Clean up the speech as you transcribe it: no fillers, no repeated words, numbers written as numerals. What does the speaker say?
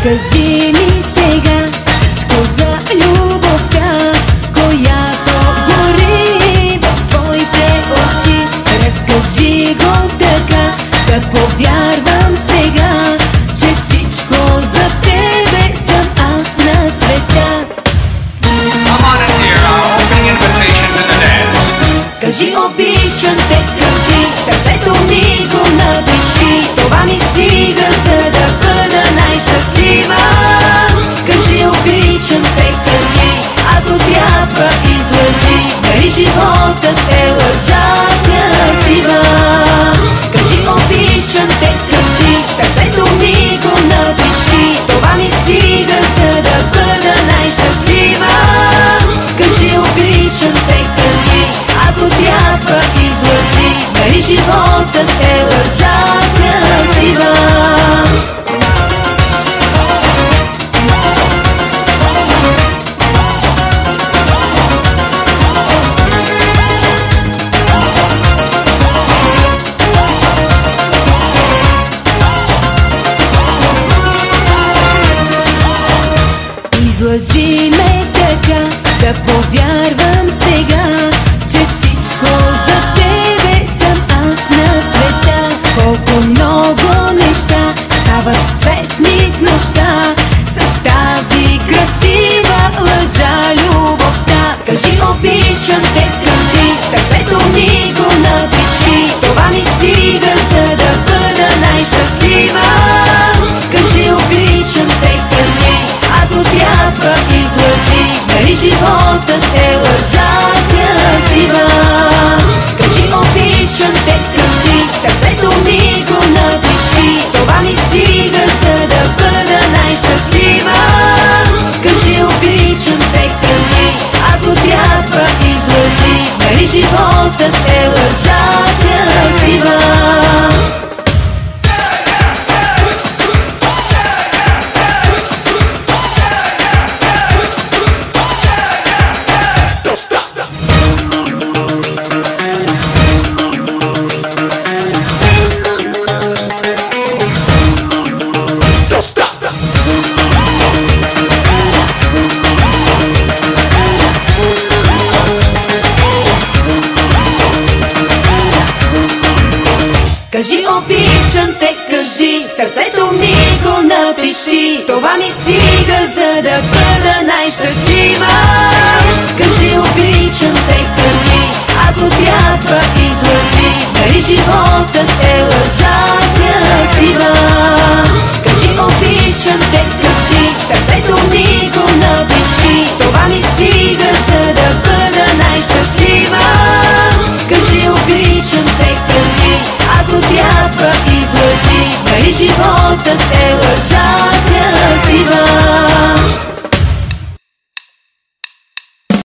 Разкажи ми сега всичко за любовта, която гори в твоите очи. Разкажи го така, да повярвам сега, че всичко за тебе съм аз на света. Кажи обичам те, кажи, сърцето ми го напиши. Това ми стига, за да бъда най-щастлива. Кажи обичам те, кажи, ако трябва излъжи. Дали животът е лъжа красива? Кажи обичам те, кажи, сърцето ми го напиши. Това ми стига, за да бъда най-щастлива. Кажи обичам те, кажи, ако трябва излъжи. Дали животът е лъжа красива? Излъжи ме така, да повярвам сега, че всичко за тебе съм аз на света. Колко много неща стават цветни в нощта с тази красива лъжа любовта. Кажи обичам те, кажи, сърцето ми го напиши. Това ми стига, за да бъда най-щастлива. Кажи обичам те, кажи, ако трябва излъжи. Дали животът е лъжа красива? Кажи обичам те, кажи, сърцето ми го напиши. Това ми стига, за да бъда най-щастлива. Кажи обичам те, кажи, ако трябва излъжи. Дали животът е лъжа красива? Кажи обичам те, кажи, в сърцето ми го напиши. Това ми стига, за да бъда най-щастлива. Кажи обичам те, кажи, ако трябва излъжи. Дали животът е лъжа красива? Кажи обичам те, кажи, в сърцето ми го напиши. Това ми стига, за да бъда най-щастлива. Кажи обичам те, кажи, ако трябва излъжи. Дали животът е лъжа